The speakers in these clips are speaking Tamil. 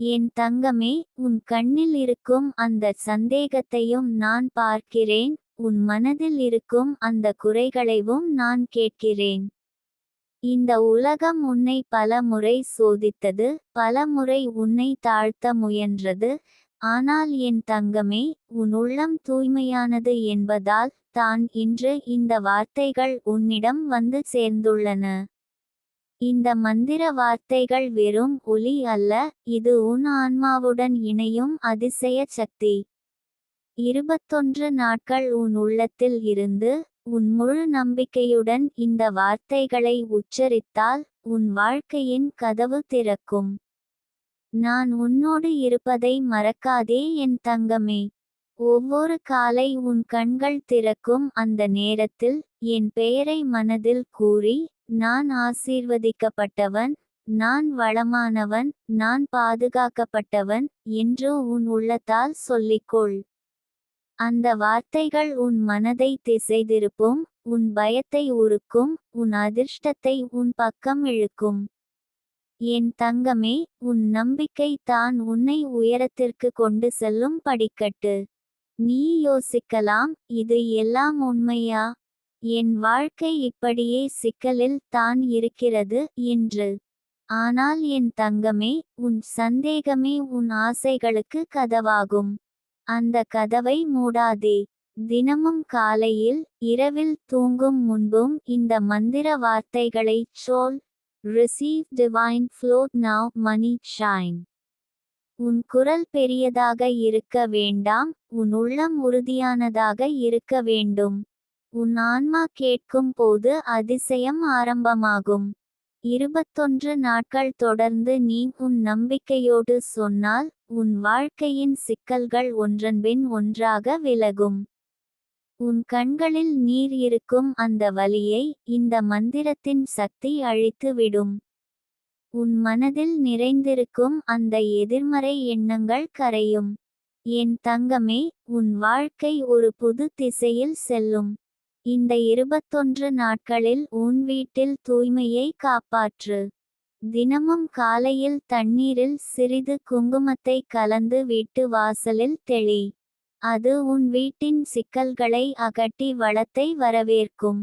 என் தங்கமே, உன் கண்ணில் இருக்கும் அந்த சந்தேகத்தையும் நான் பார்க்கிறேன், உன் மனதில் இருக்கும் அந்த குறைகளையும் நான் கேட்கிறேன். இந்த உலகம் உன்னை பல முறை சோதித்தது, பல முறை உன்னை தாழ்த்த முயன்றது. ஆனால் என் தங்கமே, உன் உள்ளம் தூய்மையானது என்பதால் தான் இன்று இந்த வார்த்தைகள் உன்னிடம் வந்து சேர்ந்துள்ளன. இந்த மந்திர வார்த்தைகள் வெறும் ஒலி அல்ல, இது உன் ஆன்மாவுடன் இணையும் அதிசய சக்தி. 21 நாட்கள் உன் உள்ளத்தில் இருந்து, உன் முழு நம்பிக்கையுடன் இந்த வார்த்தைகளை உச்சரித்தால், உன் வாழ்க்கையின் கதவு திறக்கும். நான் உன்னோடு இருப்பதை மறக்காதே என் தங்கமே. ஒவ்வொரு காலை உன் கண்கள் திறக்கும் அந்த நேரத்தில், என் பெயரை மனதில் கூறி, நான் ஆசீர்வதிக்கப்பட்டவன், நான் வளமானவன், நான் பாதுகாக்கப்பட்டவன் என்று உன் உள்ளத்தால் சொல்லிக்கொள். அந்த வார்த்தைகள் உன் மனதை திசைதிருப்பும், உன் பயத்தை உருக்கும், உன் அதிர்ஷ்டத்தை உன் பக்கம் இழுக்கும். என் தங்கமே, உன் நம்பிக்கை தான் உன்னை உயரத்திற்கு கொண்டு செல்லும் படிக்கட்டு. நீ யோசிக்கலாம், இது எல்லாம் உண்மையா? என் வாழ்க்கை இப்படியே சிக்கலில் தான் இருக்கிறது என்று. ஆனால் என் தங்கமே, உன் சந்தேகமே உன் ஆசைகளுக்கு கதவாகும். அந்த கதவை மூடாதே. தினமும் காலையில், இரவில் தூங்கும் முன்பும் இந்த மந்திர வார்த்தைகளைச் சொல். Receive divine flow now, money shine. உன் குரல் பெரியதாக இருக்க வேண்டாம், உன் உள்ளம் உறுதியானதாக இருக்க வேண்டும். உன் ஆன்மா கேட்கும் போது அதிசயம் ஆரம்பமாகும். 21 நாட்கள் தொடர்ந்து நீ உன் நம்பிக்கையோடு சொன்னால், உன் வாழ்க்கையின் சிக்கல்கள் ஒன்றன்பின் ஒன்றாக விலகும். உன் கண்களில் நீர் இருக்கும் அந்த வலியை இந்த மந்திரத்தின் சக்தி அழித்து விடும். உன் மனதில் நிறைந்திருக்கும் அந்த எதிர்மறை எண்ணங்கள் கரையும். என் தங்கமே, உன் வாழ்க்கை ஒரு புது திசையில் செல்லும். இந்த 21 நாட்களில் உன் வீட்டில் தூய்மையை காப்பாற்று. தினமும் காலையில் தண்ணீரில் சிறிது குங்குமத்தை கலந்து வீட்டு வாசலில் தெளி. அது உன் வீட்டின் சிக்கல்களை அகற்றி வளத்தை வரவேற்கும்.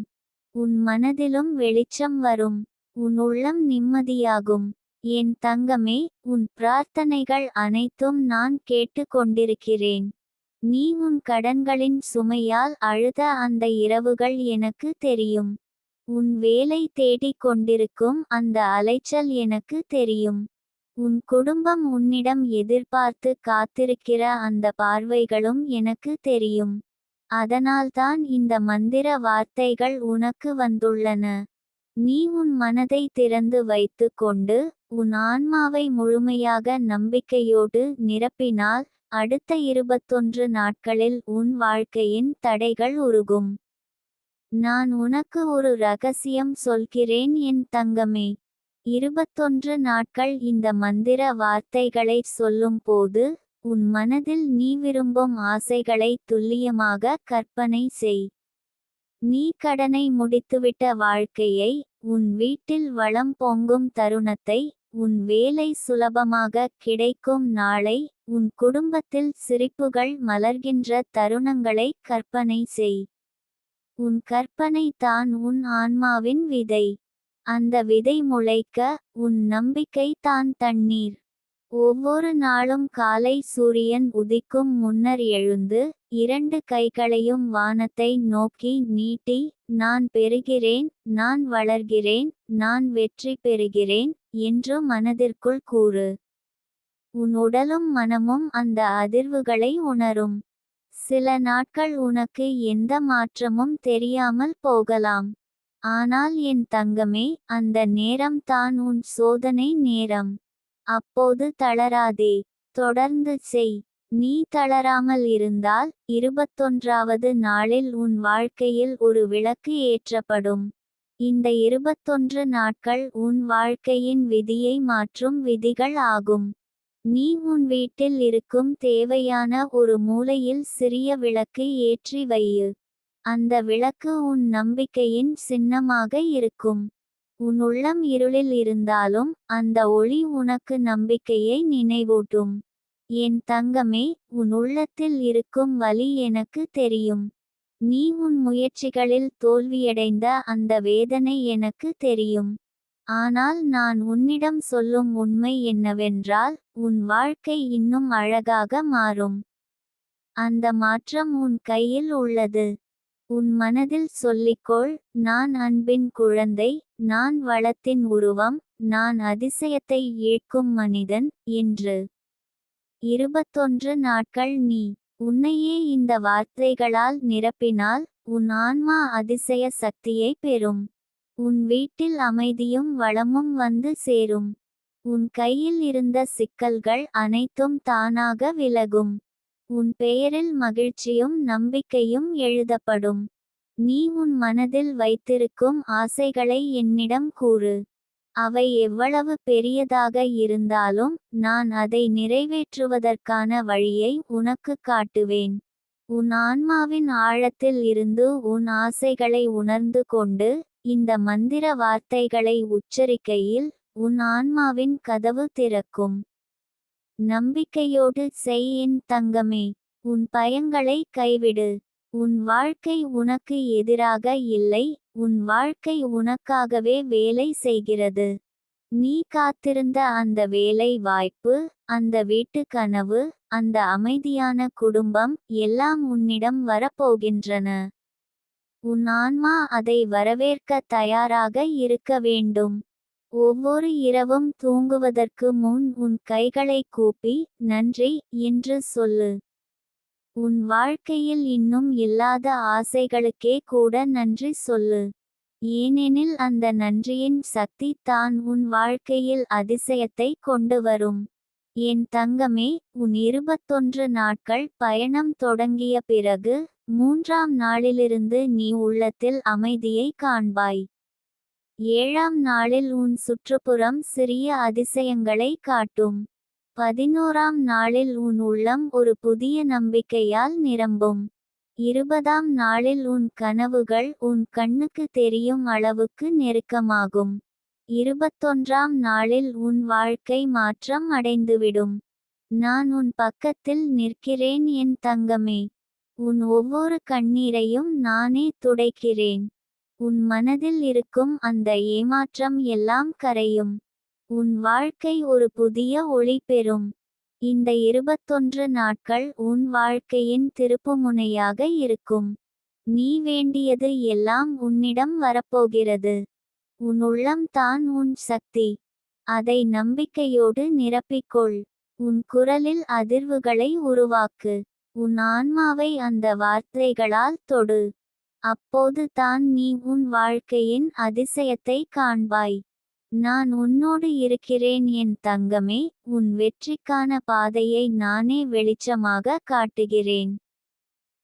உன் மனதிலும் வெளிச்சம் வரும். உன் உள்ளம் நிம்மதியாகும். என் தங்கமே, உன் பிரார்த்தனைகள் அனைத்தும் நான் கேட்டு கொண்டிருக்கிறேன். நீ உன் கடன்களின் சுமையால் அழுத அந்த இரவுகள் எனக்கு தெரியும். உன் வேலை தேடிக் கொண்டிருக்கும் அந்த அலைச்சல் எனக்கு தெரியும். உன் குடும்பம் உன்னிடம் எதிர்பார்த்து காத்திருக்கிற அந்த பார்வைகளும் எனக்கு தெரியும். அதனால்தான் இந்த மந்திர வார்த்தைகள் உனக்கு வந்துள்ளன. நீ உன் மனதை திறந்து வைத்து கொண்டு, உன் ஆன்மாவை முழுமையாக நம்பிக்கையோடு நிரப்பினால், அடுத்த 21 நாட்களில் உன் வாழ்க்கையின் தடைகள் உருகும். நான் உனக்கு ஒரு ரகசியம் சொல்கிறேன் என் தங்கமே. 21 நாட்கள் இந்த மந்திர வார்த்தைகளை சொல்லும் போது, உன் மனதில் நீ விரும்பும் ஆசைகளை துல்லியமாக கற்பனை செய். நீ கடனை முடித்துவிட்ட வாழ்க்கையை, உன் வீட்டில் வளம் பொங்கும் தருணத்தை, உன் வேலை சுலபமாக கிடைக்கும் நாளை, உன் குடும்பத்தில் சிரிப்புகள் மலர்கின்ற தருணங்களை கற்பனை செய். உன் கற்பனை தான் உன் ஆன்மாவின் விதை. அந்த விதை முளைக்க, உன் நம்பிக்கை தான் தண்ணீர். ஒவ்வொரு நாளும் காலை சூரியன் உதிக்கும் முன்னர் எழுந்து, 2 கைகளையும் வானத்தை நோக்கி நீட்டி, நான் பெறுகிறேன், நான் வளர்கிறேன், நான் வெற்றி பெறுகிறேன் என்று மனதிற்குள் கூறு. உன் உடலும் மனமும் அந்த அதிர்வுகளை உணரும். சில நாட்கள் உனக்கு எந்த மாற்றமும் தெரியாமல் போகலாம். ஆனால் என் தங்கமே, அந்த நேரம் தான் உன் சோதனை நேரம். அப்போது தளராதே. தொடர்ந்து செய். நீ தளராமல் இருந்தால், 21வது நாளில் உன் வாழ்க்கையில் ஒரு விளக்கு ஏற்றப்படும். இந்த 21 நாட்கள் உன் வாழ்க்கையின் விதியை மாற்றும் விதிகள் ஆகும். நீ உன் வீட்டில் இருக்கும் தேவையான ஒரு மூலையில் சிறிய விளக்கு ஏற்றி வையு. அந்த விளக்கு உன் நம்பிக்கையின் சின்னமாக இருக்கும். உன் உள்ளம் இருளில் இருந்தாலும் அந்த ஒளி உனக்கு நம்பிக்கையை நினைவூட்டும். என் தங்கமே, உன் உள்ளத்தில் இருக்கும் வலி எனக்கு தெரியும். நீ உன் முயற்சிகளில் தோல்வியடைந்த அந்த வேதனை எனக்கு தெரியும். ஆனால் நான் உன்னிடம் சொல்லும் உண்மை என்னவென்றால், உன் வாழ்க்கை இன்னும் அழகாக மாறும். அந்த மாற்றம் உன் கையில் உள்ளது. உன் மனதில் சொல்லிக்கொள், நான் அன்பின் குழந்தை, நான் வளத்தின் உருவம், நான் அதிசயத்தை ஈர்க்கும் மனிதன் என்று. 21 நாட்கள் நீ உன்னையே இந்த வார்த்தைகளால் நிரப்பினால், உன் ஆன்மா அதிசய சக்தியை பெறும். உன் வீட்டில் அமைதியும் வளமும் வந்து சேரும். உன் கையில் இருந்த சிக்கல்கள் அனைத்தும் தானாக விலகும். உன் பெயரில் மகிழ்ச்சியும் நம்பிக்கையும் எழுதப்படும். நீ உன் மனதில் வைத்திருக்கும் ஆசைகளை என்னிடம் கூறு. அவை எவ்வளவு பெரியதாக இருந்தாலும் நான் அதை நிறைவேற்றுவதற்கான வழியை உனக்கு காட்டுவேன். உன் ஆன்மாவின் ஆழத்தில் இருந்து உன் ஆசைகளை உணர்ந்து கொண்டு, இந்த மந்திர வார்த்தைகளை உச்சரிக்கையில் உன் ஆன்மாவின் கதவு திறக்கும். நம்பிக்கையோடு செய் என் தங்கமே. உன் பயங்களை கைவிடு. உன் வாழ்க்கை உனக்கு எதிராக இல்லை, உன் வாழ்க்கை உனக்காகவே வேலை செய்கிறது. நீ காத்திருந்த அந்த வேலை வாய்ப்பு, அந்த வீட்டு கனவு, அந்த அமைதியான குடும்பம் எல்லாம் உன்னிடம் வரப்போகின்றன. உன் ஆன்மா அதை வரவேற்க தயாராக இருக்க வேண்டும். ஒவ்வொரு இரவும் தூங்குவதற்கு முன் உன் கைகளை கூப்பி, நன்றி என்று சொல்லு. உன் வாழ்க்கையில் இன்னும் இல்லாத ஆசைகளுக்கே கூட நன்றி சொல்லு. ஏனெனில் அந்த நன்றியின் சக்தி தான் உன் வாழ்க்கையில் அதிசயத்தை கொண்டு வரும். என் தங்கமே, உன் 21 நாட்கள் பயணம் தொடங்கிய பிறகு, 3ஆம் நாளிலிருந்து நீ உள்ளத்தில் அமைதியை காண்பாய். 7ஆம் நாளில் உன் சுற்றுப்புறம் சிறிய அதிசயங்களை காட்டும். 11ஆம் நாளில் உன் உள்ளம் ஒரு புதிய நம்பிக்கையால் நிரம்பும். 20ஆம் நாளில் உன் கனவுகள் உன் கண்ணுக்கு தெரியும் அளவுக்கு நெருக்கமாகும். 21ஆம் நாளில் உன் வாழ்க்கை மாற்றம் அடைந்துவிடும். நான் உன் பக்கத்தில் நிற்கிறேன் என் தங்கமே. உன் ஒவ்வொரு கண்ணீரையும் நானே துடைக்கிறேன். உன் மனதில் இருக்கும் அந்த ஏமாற்றம் எல்லாம் கரையும். உன் வாழ்க்கை ஒரு புதிய ஒளி பெறும். இந்த 21 நாட்கள் உன் வாழ்க்கையின் திருப்புமுனையாக இருக்கும். நீ வேண்டியது எல்லாம் உன்னிடம் வரப்போகிறது. உன் உள்ளம் தான் உன் சக்தி. அதை நம்பிக்கையோடு நிரப்பிக்கொள். உன் குரலில் அதிர்வுகளை உருவாக்கு. உன் ஆன்மாவை அந்த வார்த்தைகளால் தொடு. அப்போது தான் நீ உன் வாழ்க்கையின் அதிசயத்தை காண்பாய். நான் உன்னோடு இருக்கிறேன் என் தங்கமே. உன் வெற்றிக்கான பாதையை நானே வெளிச்சமாக காட்டுகிறேன்.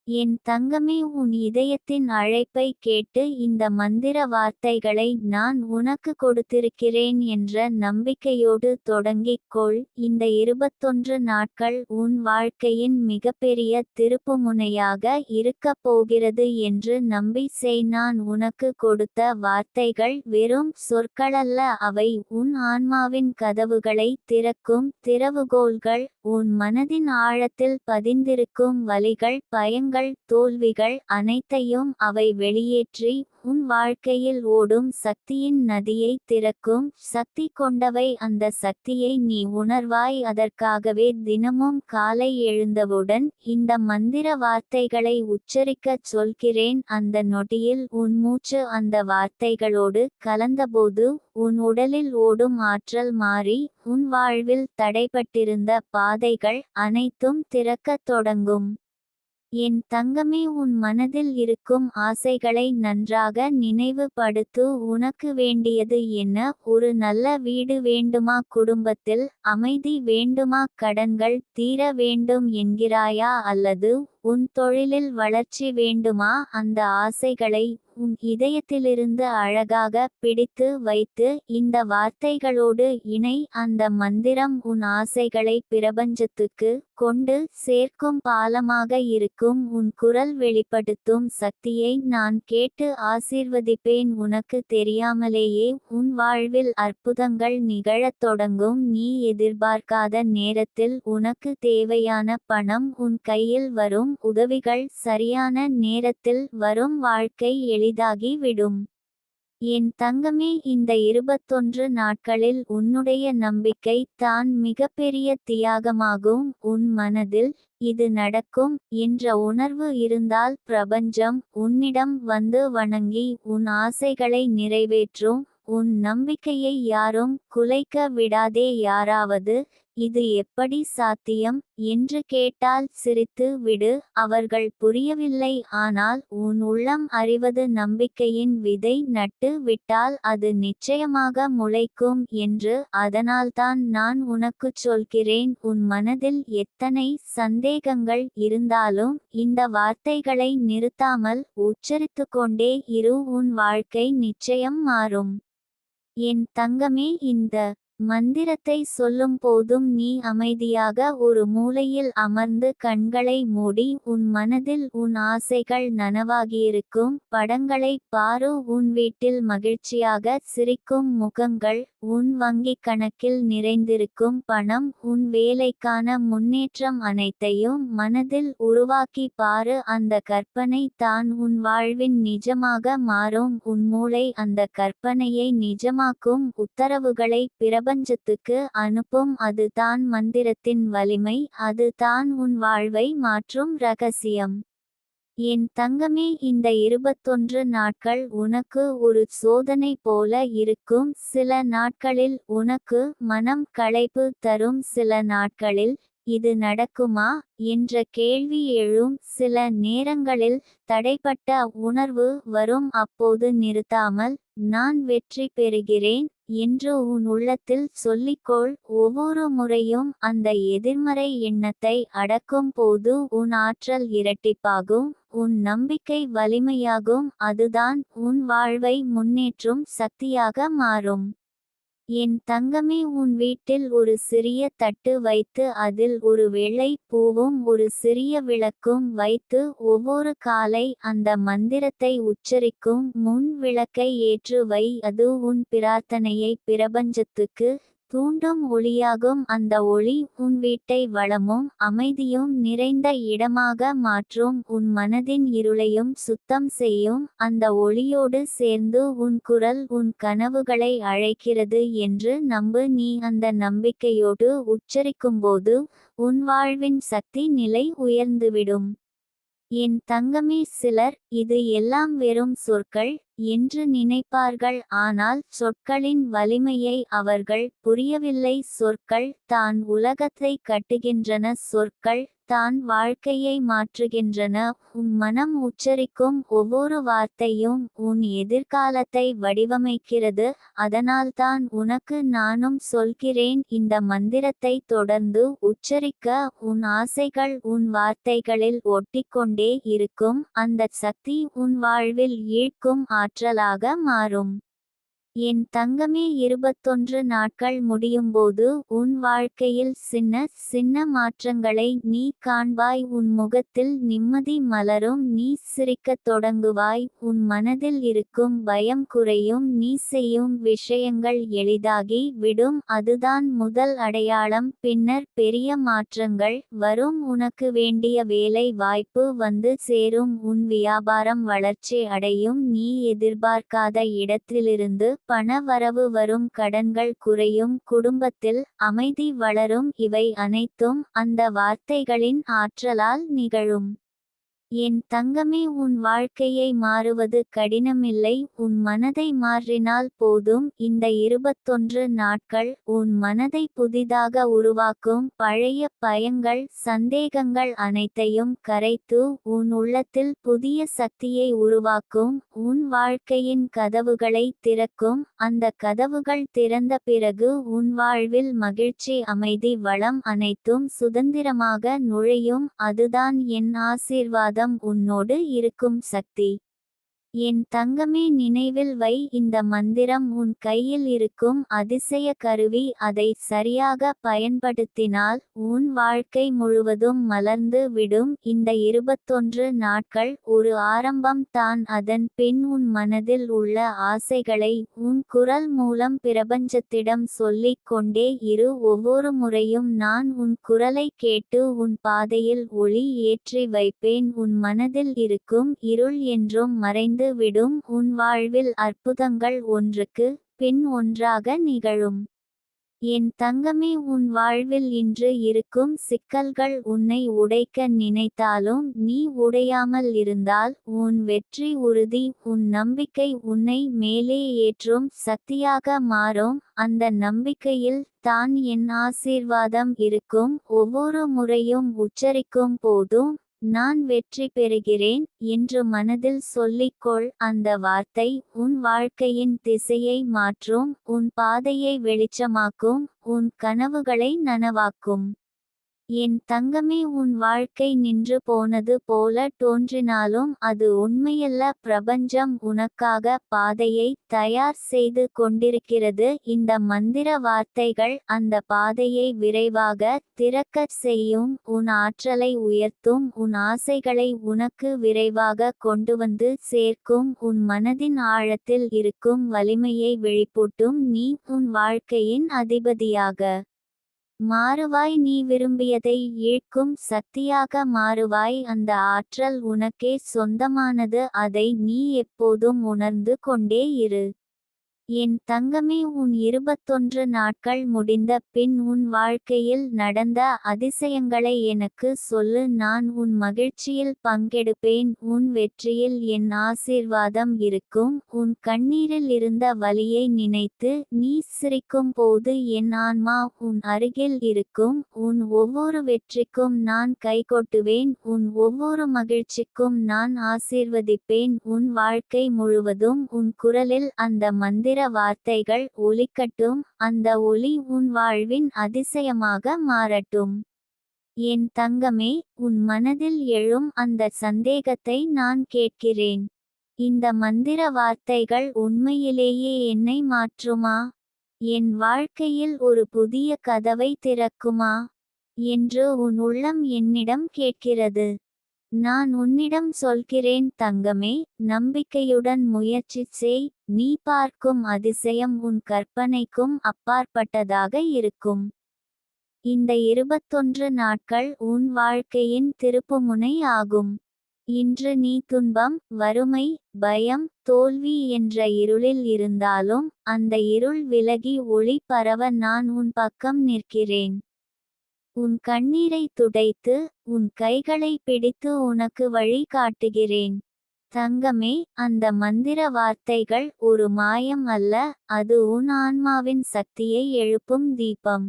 என் தங்கமே, உன் இதயத்தின் அழைப்பை கேட்டு இந்த மந்திர வார்த்தைகளை நான் உனக்கு கொடுத்திருக்கிறேன் என்ற நம்பிக்கையோடு தொடங்கிக் கொள். இந்த 21 நாட்கள் உன் வாழ்க்கையின் மிகப்பெரிய திருப்புமுனையாக இருக்கப் போகிறது என்று நம்பி செய். நான் உனக்கு கொடுத்த வார்த்தைகள் வெறும் சொற்களல்ல, அவை உன் ஆன்மாவின் கதவுகளை திறக்கும் திறவுகோல்கள். உன் மனதின் ஆழத்தில் பதிந்திருக்கும் வலிகள், பயங்கள், தோல்விகள் அனைத்தையும் அவை வெளியேற்றி உன் வாழ்க்கையில் ஓடும் சக்தியின் நதியை திறக்கும். சக்தி கொண்டவை. அந்த சக்தியை நீ உணர்வாய். அதற்காகவே தினமும் காலை எழுந்தவுடன் இந்த மந்திர வார்த்தைகளை உச்சரிக்கச் சொல்கிறேன். அந்த நொடியில் உன் மூச்சு அந்த வார்த்தைகளோடு கலந்தபோது உன் உடலில் ஓடும் ஆற்றல் மாறி, உன் வாழ்வில் தடைபட்டிருந்த பாதைகள் அனைத்தும் திறக்கத் தொடங்கும். என் தங்கமே, உன் மனதில் இருக்கும் ஆசைகளை நன்றாக நினைவு படுத்து. உனக்கு வேண்டியது என்ன? ஒரு நல்ல வீடு வேண்டுமா? குடும்பத்தில் அமைதி வேண்டுமா? கடன்கள் தீர வேண்டும் என்கிறாயா? அல்லது உன் தொழிலில் வளர்ச்சி வேண்டுமா? அந்த ஆசைகளை உன் இதயத்திலிருந்து அழகாக பிடித்து வைத்து இந்த வார்த்தைகளோடு இணை. அந்த மந்திரம் உன் ஆசைகளை பிரபஞ்சத்துக்கு கொண்டு சேர்க்கும் பாலமாக இருக்கும். உன் குரல் வெளிப்படுத்தும் சக்தியை நான் கேட்டு ஆசீர்வதிப்பேன். உனக்கு தெரியாமலேயே உன் வாழ்வில் அற்புதங்கள் நிகழத் தொடங்கும். நீ எதிர்பார்க்காத நேரத்தில் உனக்கு தேவையான பணம் உன் கையில் வரும். உதவிகள் சரியான நேரத்தில் வரும். வாழ்க்கை எளிதாகி விடும். என் தங்கமே, இந்த 21 நாட்களில் உன்னுடைய நம்பிக்கை தான் மிகப்பெரிய தியாகமாகும். உன் மனதில் இது நடக்கும் என்ற உணர்வு இருந்தால் பிரபஞ்சம் உன்னிடம் வந்து வணங்கி உன் ஆசைகளை நிறைவேற்றும். உன் நம்பிக்கையை யாரும் குலைக்க விடாதே. யாராவது இது எப்படி சாத்தியம் என்று கேட்டால் சிரித்து விடு. அவர்கள் புரியவில்லை. ஆனால் உன் உள்ளம் அறிவது நம்பிக்கையின் விதை நட்டு விட்டால் அது நிச்சயமாக முளைக்கும் என்று. அதனால்தான் நான் உனக்குச் சொல்கிறேன். உன் மனதில் எத்தனை சந்தேகங்கள் இருந்தாலும் இந்த வார்த்தைகளை நிறுத்தாமல் உச்சரித்துக்கொண்டே இரு. உன் வாழ்க்கை நிச்சயம் மாறும். என் தங்கமே, இந்த மந்திரத்தை சொல்லும் போதும் நீ அமைதியாக ஒரு மூலையில் அமர்ந்து கண்களை மூடி உன் மனதில் உன் ஆசைகள் நனவாகியிருக்கும் படங்களை பாரு. உன் வீட்டில் மகிழ்ச்சியாக சிரிக்கும் முகங்கள், உன் வங்கிக் கணக்கில் நிறைந்திருக்கும் பணம், உன் வேலைக்கான முன்னேற்றம் அனைத்தையும் மனதில் உருவாக்கி பாரு. அந்த கற்பனை தான் உன் வாழ்வின் நிஜமாக மாறும். உன் மூளை அந்த கற்பனையை நிஜமாக்கும் உத்தரவுகளை பிரபஞ்சத்துக்கு அனுப்பும். அது தான் மந்திரத்தின் வலிமை. அது தான் உன் வாழ்வை மாற்றும் ரகசியம். என் தங்கமே, இந்த 21 நாட்கள் உனக்கு ஒரு சோதனை போல இருக்கும். சில நாட்களில் உனக்கு மனம் களைப்பு தரும். சில நாட்களில் இது நடக்குமா என்ற கேள்வி எழும். சில நேரங்களில் தடைப்பட்ட உணர்வு வரும். அப்போது நிறுத்தாமல் நான் வெற்றி பெறுகிறேன் என்று உன் உள்ளத்தில் சொல்லிக்கொள். ஒவ்வொரு முறையும் அந்த எதிர்மறை எண்ணத்தை அடக்கும் போது உன் ஆற்றல் இரட்டிப்பாகும். உன் நம்பிக்கை வலிமையாகும். அதுதான் உன் வாழ்வை முன்னேற்றும் சக்தியாக மாறும். என் தங்கமே, உன் வீட்டில் ஒரு சிறிய தட்டு வைத்து அதில் ஒரு வெள்ளை பூவும் ஒரு சிறிய விளக்கும் வைத்து ஒவ்வொரு காலை அந்த மந்திரத்தை உச்சரிக்கும் முன் விளக்கை ஏற்று வை. அது உன் பிரார்த்தனையை பிரபஞ்சத்துக்கு தூண்டும் ஒளியாகும். அந்த ஒளி உன் வீட்டை வளமும் அமைதியும் நிறைந்த இடமாக மாற்றும். உன் மனதின் இருளையும் சுத்தம் செய்யும். அந்த ஒளியோடு சேர்ந்து உன் குரல் உன் கனவுகளை அழைக்கிறது என்று நம்பு. நீ அந்த நம்பிக்கையோடு உச்சரிக்கும்போது உன் வாழ்வின் சக்தி நிலை உயர்ந்துவிடும். என் தங்கமே, சிலர் இது எல்லாம் வெறும் சொற்கள் என்று நினைப்பார்கள். ஆனால் சொற்களின் வலிமையை அவர்கள் புரியவில்லை. சொற்கள் தான் உலகத்தை கட்டுகின்றன. சொற்கள் தான் வாழ்க்கையை மாற்றுகின்றன. உன் மனம் உச்சரிக்கும் ஒவ்வொரு வார்த்தையும் உன் எதிர்காலத்தை வடிவமைக்கிறது. அதனால்தான் உனக்கு நானும் சொல்கிறேன், இந்த மந்திரத்தை தொடர்ந்து உச்சரிக்க. உன் ஆசைகள் உன் வார்த்தைகளில் ஒட்டிக்கொண்டே இருக்கும். அந்த சக்தி உன் வாழ்வில் ஈர்க்கும் ஆற்றலாக மாறும். என் தங்கமே, 21 நாட்கள் முடியும்போது உன் வாழ்க்கையில் சின்ன சின்ன மாற்றங்களை நீ காண்பாய். உன் முகத்தில் நிம்மதி மலரும். நீ சிரிக்கத் தொடங்குவாய். உன் மனதில் இருக்கும் பயம் குறையும். நீ செய்யும் விஷயங்கள் எளிதாகி விடும். அதுதான் முதல் அடையாளம். பின்னர் பெரிய மாற்றங்கள் வரும். உனக்கு வேண்டிய வேலை வாய்ப்பு வந்து சேரும். உன் வியாபாரம் வளர்ச்சி அடையும். நீ எதிர்பார்க்காத இடத்திலிருந்து பண வரவு வரும். கடன்கள் குறையும். குடும்பத்தில் அமைதி வளரும். இவை அனைத்தும் அந்த வார்த்தைகளின் ஆற்றலால் நிகழும். என் தங்கமே, உன் வாழ்க்கையை மாறுவது கடினமில்லை. உன் மனதை மாற்றினால் போதும். இந்த 21 நாட்கள் உன் மனதை புதிதாக உருவாக்கும். பழைய பயங்கள் சந்தேகங்கள் அனைத்தையும் கரைத்து உன் உள்ளத்தில் புதிய சக்தியை உருவாக்கும். உன் வாழ்க்கையின் கதவுகளை திறக்கும். அந்த கதவுகள் திறந்த பிறகு உன் வாழ்வில் மகிழ்ச்சி அமைதி வளம் அனைத்தும் சுதந்திரமாக நுழையும். அதுதான் என் ஆசீர்வாதம். உன்னோடு இருக்கும் சக்தி. என் தங்கமே, நினைவில் வை, இந்த மந்திரம் உன் கையில் இருக்கும் அதிசய கருவி. அதை சரியாக பயன்படுத்தினால் உன் வாழ்க்கை முழுவதும் மலர்ந்து விடும். இந்த 21 நாட்கள் ஒரு ஆரம்பம் தான். அதன் பின் உன் மனதில் உள்ள ஆசைகளை உன் குரல் மூலம் பிரபஞ்சத்திடம் சொல்லிக் கொண்டே இரு. ஒவ்வொரு முறையும் நான் உன் குரலை கேட்டு உன் பாதையில் ஒளி ஏற்றி வைப்பேன். உன் மனதில் இருக்கும் இருள் என்றும் மறைந்து விடும். உன் வாழ்வில் அற்புதங்கள் ஒன்றுக்கு பின் ஒன்றாக நிகழும். என் தங்கமே, உன் வாழ்வில் இன்று இருக்கும் சிக்கல்கள் உன்னை உடைக்க நினைத்தாலும் நீ உடையாமல் இருந்தால் உன் வெற்றி உறுதி. உன் நம்பிக்கை உன்னை மேலே ஏற்றும் சக்தியாக மாறும். அந்த நம்பிக்கையில் தான் என் ஆசீர்வாதம் இருக்கும். ஒவ்வொரு முறையும் உச்சரிக்கும் போதும் நான் வெற்றி பெறுகிறேன் என்று மனதில் சொல்லிக்கொள். அந்த வார்த்தை உன் வாழ்க்கையின் திசையை மாற்றும். உன் பாதையை வெளிச்சமாக்கும். உன் கனவுகளை நனவாக்கும். என் தங்கமே, உன் வாழ்க்கை நின்று போனது போல தோன்றினாலும் அது உண்மையல்ல. பிரபஞ்சம் உனக்காக பாதையை தயார் செய்து கொண்டிருக்கிறது. இந்த மந்திர வார்த்தைகள் அந்த பாதையை விரைவாக திறக்கச் செய்யும். உன் ஆற்றலை உயர்த்தும். உன் ஆசைகளை உனக்கு விரைவாக கொண்டுவந்து சேர்க்கும். உன் மனதின் ஆழத்தில் இருக்கும் வலிமையை வெளிப்பூட்டும். நீ உன் வாழ்க்கையின் அதிபதியாக மாறுவாய். நீ விரும்பியதை ஈர்க்கும் சக்தியாக மாறுவாய். அந்த ஆற்றல் உனக்கே சொந்தமானது. அதை நீ எப்போதும் உணர்ந்து கொண்டே இரு. என் தங்கமே, உன் 21 நாட்கள் முடிந்த பின் உன் வாழ்க்கையில் நடந்த அதிசயங்களை எனக்கு சொல்லு. நான் உன் மகிழ்ச்சியில் பங்கெடுப்பேன். உன் வெற்றியில் என் ஆசீர்வாதம் இருக்கும். உன் கண்ணீரில் இருந்த வலியை நினைத்து நீ சிரிக்கும் போது என் ஆன்மா உன் அருகில் இருக்கும். உன் ஒவ்வொரு வெற்றிக்கும் நான் கைகொட்டுவேன். உன் ஒவ்வொரு மகிழ்ச்சிக்கும் நான் ஆசீர்வதிப்பேன். உன் வாழ்க்கை முழுவதும் உன் குரலில் அந்த மந்திர வார்த்தைகள் ஒலிக்கட்டும். அந்த ஒலி உன் வாழ்வின் அதிசயமாக மாறட்டும். என் தங்கமே, உன் மனதில் எழும் அந்த சந்தேகத்தை நான் கேட்கிறேன். இந்த மந்திர வார்த்தைகள் உண்மையிலேயே என்னை மாற்றுமா? என் வாழ்க்கையில் ஒரு புதிய கதவை திறக்குமா என்று உன் உள்ளம் என்னிடம் கேட்கிறது. நான் உன்னிடம் சொல்கிறேன், தங்கமே, நம்பிக்கையுடன் முயற்சி செய். நீ பார்க்கும் அதிசயம் உன் கற்பனைக்கும் அப்பாற்பட்டதாக இருக்கும். இந்த 21 நாட்கள் உன் வாழ்க்கையின் திருப்புமுனை ஆகும். இன்று நீ துன்பம், வறுமை, பயம், தோல்வி என்ற இருளில் இருந்தாலும் அந்த இருள் விலகி ஒளி பரவ நான் உன் பக்கம் நிற்கிறேன். உன் கண்ணீரை துடைத்து உன் கைகளை பிடித்து உனக்கு வழி காட்டுகிறேன். தங்கமே, அந்த மந்திர வார்த்தைகள் ஒரு மாயம் அல்ல. அது உன் ஆன்மாவின் சக்தியை எழுப்பும் தீபம்.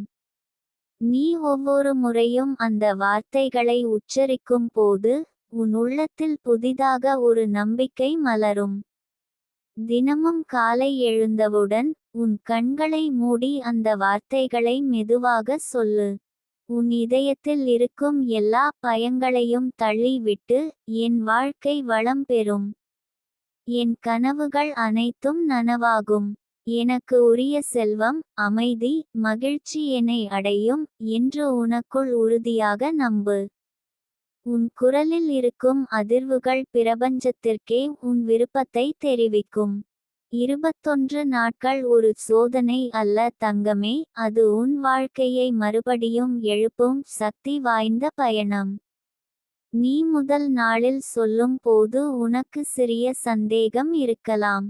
நீ ஒவ்வொரு முறையும் அந்த வார்த்தைகளை உச்சரிக்கும் போது உன் உள்ளத்தில் புதிதாக ஒரு நம்பிக்கை மலரும். தினமும் காலை எழுந்தவுடன் உன் கண்களை மூடி அந்த வார்த்தைகளை மெதுவாக சொல்லு. உன் இதயத்தில் இருக்கும் எல்லா பயங்களையும் தள்ளிவிட்டு என் வாழ்க்கை வளம் பெறும். என் கனவுகள் அனைத்தும் நனவாகும். எனக்கு உரிய செல்வம், அமைதி, மகிழ்ச்சி என்னை அடையும் என்று உனக்குள் உறுதியாக நம்பு. உன் குரலில் இருக்கும் அதிர்வுகள் பிரபஞ்சத்திற்கே உன் விருப்பத்தை தெரிவிக்கும். 21 நாட்கள் ஒரு சோதனை அல்ல தங்கமே. அது உன் வாழ்க்கையை மறுபடியும் எழுப்பும் சக்தி வாய்ந்த பயணம். நீ முதல் நாளில் சொல்லும் போது உனக்கு சிறிய சந்தேகம் இருக்கலாம்.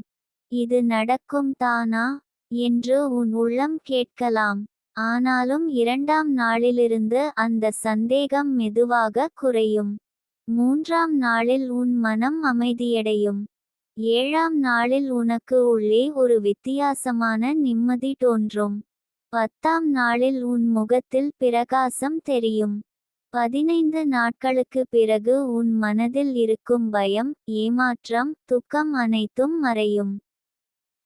இது நடக்கும் தானா என்று உன் உள்ளம் கேட்கலாம். ஆனாலும் 2ஆம் நாளிலிருந்து அந்த சந்தேகம் மெதுவாக குறையும். 3ஆம் நாளில் உன் மனம் அமைதியடையும். 7ஆம் நாளில் உனக்கு உள்ளே ஒரு வித்தியாசமான நிம்மதி தோன்றும். 10ஆம் நாளில் உன் முகத்தில் பிரகாசம் தெரியும். 15 நாட்களுக்கு பிறகு உன் மனதில் இருக்கும் பயம், ஏமாற்றம், துக்கம் அனைத்தும் மறையும்.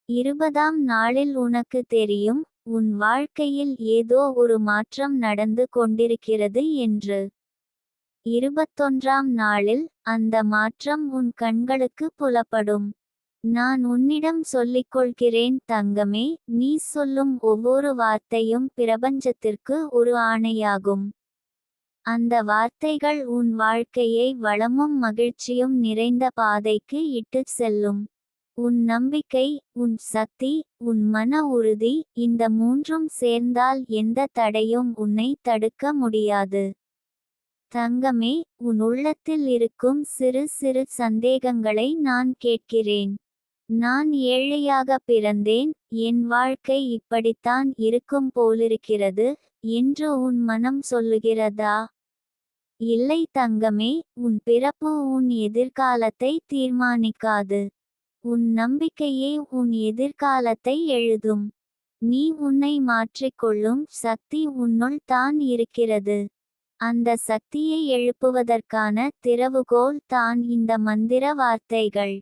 20ஆம் நாளில் உனக்கு தெரியும், உன் வாழ்க்கையில் ஏதோ ஒரு மாற்றம் நடந்து கொண்டிருக்கிறது என்று. 21ஆம் நாளில் அந்த மாற்றம் உன் கண்களுக்கு புலப்படும். நான் உன்னிடம் சொல்லிக்கொள்கிறேன் தங்கமே, நீ சொல்லும் ஒவ்வொரு வார்த்தையும் பிரபஞ்சத்திற்கு ஒரு ஆணையாகும். அந்த வார்த்தைகள் உன் வாழ்க்கையை வளமும் மகிழ்ச்சியும் நிறைந்த பாதைக்கு இட்டுச் செல்லும். உன் நம்பிக்கை, உன் சக்தி, உன் மன உறுதி, இந்த மூன்றும் சேர்ந்தால் எந்த தடையும் உன்னை தடுக்க முடியாது. தங்கமே, உன் உள்ளத்தில் இருக்கும் சிறு சிறு சந்தேகங்களை நான் கேட்கிறேன். நான் ஏழையாக பிறந்தேன், என் வாழ்க்கை இப்படித்தான் இருக்கும் போலிருக்கிறது என்று உன் மனம் சொல்லுகிறதா? இல்லை தங்கமே, உன் பிறப்பு உன் எதிர்காலத்தை தீர்மானிக்காது. உன் நம்பிக்கையே உன் எதிர்காலத்தை எழுதும். நீ உன்னை மாற்றிக்கொள்ளும் சக்தி உன்னுள் தான் இருக்கிறது. அந்த சக்தியை எழுப்புவதற்கான திறவுகோல் தான் இந்த மந்திர வார்த்தைகள்.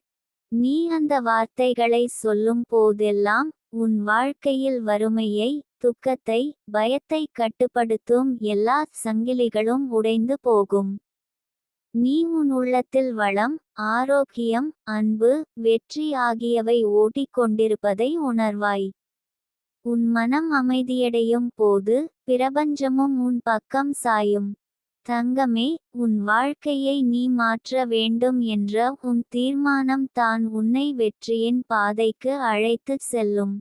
நீ அந்த வார்த்தைகளை சொல்லும் போதெல்லாம் உன் வாழ்க்கையில் வறுமையை, துக்கத்தை, பயத்தை கட்டுப்படுத்தும் எல்லா சங்கிலிகளும் உடைந்து போகும். நீ உன் உள்ளத்தில் வளம், ஆரோக்கியம், அன்பு, வெற்றி ஆகியவை ஓடிக்கொண்டிருப்பதை உணர்வாய். உன் மனம் அமைதியடையும் போது பிரபஞ்சமும் உன் பக்கம் சாயும். தங்கமே, உன் வாழ்க்கையை நீ மாற்ற வேண்டும் என்ற உன் தீர்மானம் தான் உன்னை வெற்றியின் பாதைக்கு அழைத்துச் செல்லும்.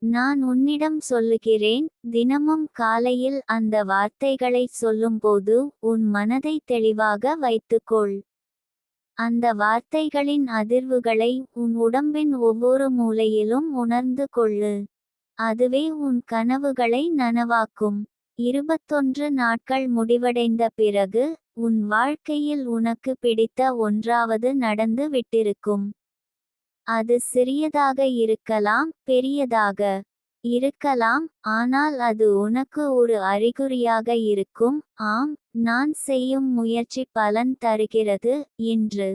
நான் உன்னிடம் சொல்லுகிறேன், தினமும் காலையில் அந்த வார்த்தைகளை சொல்லும்போது உன் மனதை தெளிவாக வைத்துக்கொள். அந்த வார்த்தைகளின் அதிர்வுகளை உன் உடம்பின் ஒவ்வொரு மூலையிலும் உணர்ந்து கொள்ளு. அதுவே உன் கனவுகளை நனவாக்கும். 21 நாட்கள் முடிவடைந்த பிறகு உன் வாழ்க்கையில் உனக்கு பிடித்த ஒன்றாவது நடந்து விட்டிருக்கும். அது சிறியதாக இருக்கலாம், பெரியதாக இருக்கலாம், ஆனால் அது உனக்கு ஒரு அறிகுறியாக இருக்கும். ஆம், நான் செய்யும் முயற்சி பலன் தருகிறது என்று.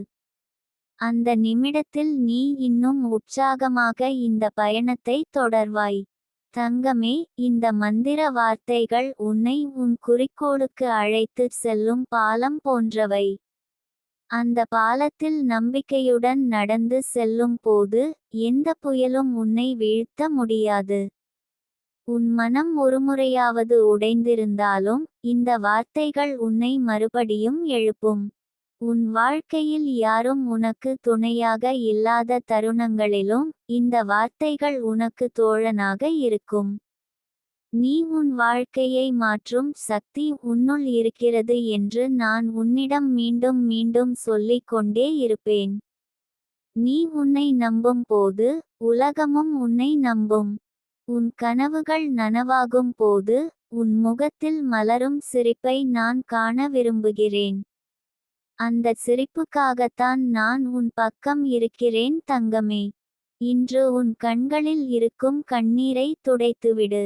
அந்த நிமிடத்தில் நீ இன்னும் உற்சாகமாக இந்த பயணத்தை தொடர்வாய். தங்கமே, இந்த மந்திர வார்த்தைகள் உன்னை உன் குறிக்கோளுக்கு அழைத்துச் செல்லும் பாலம் போன்றவை. அந்த பாலத்தில் நம்பிக்கையுடன் நடந்து செல்லும் போது எந்த புயலும் உன்னை வீழ்த்த முடியாது. உன் மனம் ஒருமுறையாவது உடைந்திருந்தாலும் இந்த வார்த்தைகள் உன்னை மறுபடியும் எழுப்பும். உன் வாழ்க்கையில் யாரும் உனக்கு துணையாக இல்லாத தருணங்களிலும் இந்த வார்த்தைகள் உனக்கு தோழனாக இருக்கும். நீ உன் வாழ்க்கையை மாற்றும் சக்தி உன்னுள் இருக்கிறது என்று நான் உன்னிடம் மீண்டும் மீண்டும் சொல்லிக் கொண்டே இருப்பேன். நீ உன்னை நம்பும் போது உலகமும் உன்னை நம்பும். உன் கனவுகள் நனவாகும் போது உன் முகத்தில் மலரும் சிரிப்பை நான் காண விரும்புகிறேன். அந்த சிரிப்புக்காகத்தான் நான் உன் பக்கம் இருக்கிறேன் தங்கமே. இன்று உன் கண்களில் இருக்கும் கண்ணீரை துடைத்துவிடு.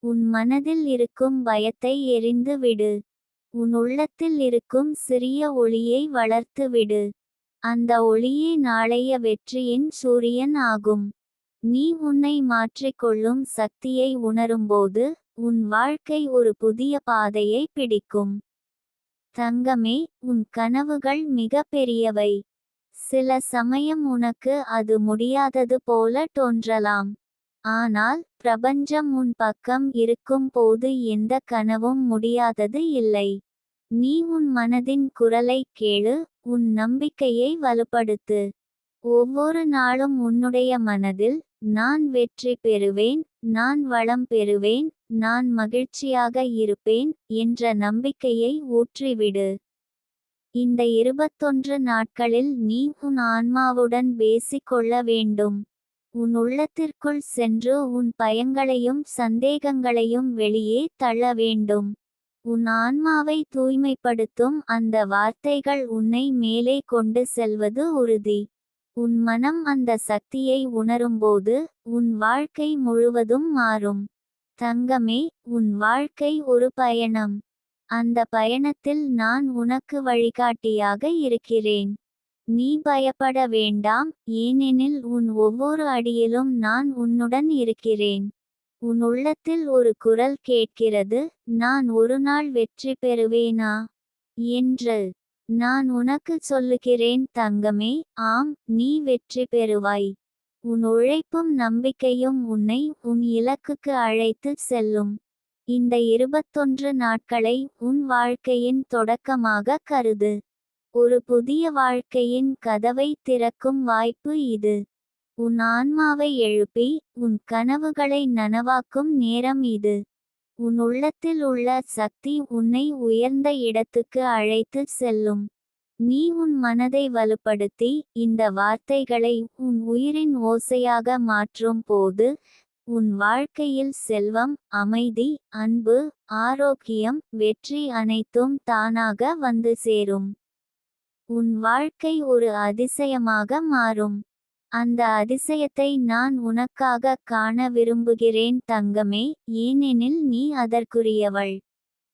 உன் மனதில் இருக்கும் பயத்தை எறிந்து விடு. உன் உள்ளத்தில் இருக்கும் சிறிய ஒளியை வளர்த்து விடு. அந்த ஒளியே நாளைய வெற்றியின் சூரியன் ஆகும். நீ உன்னை மாற்றிக்கொள்ளும் சக்தியை உணரும்போது உன் வாழ்க்கை ஒரு புதிய பாதையை பிடிக்கும். தங்கமே, உன் கனவுகள் மிக பெரியவை. சில சமயம் உனக்கு அது முடியாதது போல தோன்றலாம். ஆனால் பிரபஞ்சம் உன் பக்கம் இருக்கும் போது எந்த கனவும் முடியாதது இல்லை. நீ உன் மனதின் குரலை கேளு, உன் நம்பிக்கையை வலுப்படுத்து. ஒவ்வொரு நாளும் உன்னுடைய மனதில் நான் வெற்றி பெறுவேன், நான் வளம் பெறுவேன், நான் மகிழ்ச்சியாக இருப்பேன் என்ற நம்பிக்கையை ஊற்றிவிடு. இந்த 21 நாட்களில் நீ உன் ஆன்மாவுடன் பேசிக்கொள்ள வேண்டும். உன் உள்ளத்திற்குள் சென்று உன் பயங்களையும் சந்தேகங்களையும் வெளியே தள்ள வேண்டும். உன் ஆன்மாவை தூய்மைப்படுத்தும் அந்த வார்த்தைகள் உன்னை மேலே கொண்டு செல்வது உறுதி. உன் மனம் அந்த சக்தியை உணரும்போது உன் வாழ்க்கை முழுவதும் மாறும். தங்கமே, உன் வாழ்க்கை ஒரு பயணம். அந்த பயணத்தில் நான் உனக்கு வழிகாட்டியாக இருக்கிறேன். நீ பயப்பட வேண்டாம், ஏனெனில் உன் ஒவ்வொரு அடியிலும் நான் உன்னுடன் இருக்கிறேன். உன் உள்ளத்தில் ஒரு குரல் கேட்கிறது, நான் ஒரு நாள் வெற்றி பெறுவேனா? என்று நான் உனக்குச் சொல்லுகிறேன் தங்கமே. ஆம், நீ வெற்றி பெறுவாய். உன் உழைப்பும் நம்பிக்கையும் உன்னை உன் இலக்குக்கு அழைத்துச் செல்லும். இந்த 21 நாட்களை உன் வாழ்க்கையின் தொடக்கமாக கருது. ஒரு புதிய வாழ்க்கையின் கதவை திறக்கும் வாய்ப்பு இது. உன் ஆன்மாவை எழுப்பி உன் கனவுகளை நனவாக்கும் நேரம் இது. உன் உள்ளத்தில் உள்ள சக்தி உன்னை உயர்ந்த இடத்துக்கு அழைத்துச் செல்லும். நீ உன் மனதை வலுப்படுத்தி இந்த வார்த்தைகளை உன் உயிரின் ஓசையாக மாற்றும் போது உன் வாழ்க்கையில் செல்வம், அமைதி, அன்பு, ஆரோக்கியம், வெற்றி அனைத்தும் தானாக வந்து சேரும். உன் வாழ்க்கை ஒரு அதிசயமாக மாறும். அந்த அதிசயத்தை நான் உனக்காக காண விரும்புகிறேன் தங்கமே, ஏனெனில் நீ அதற்குரியவள்.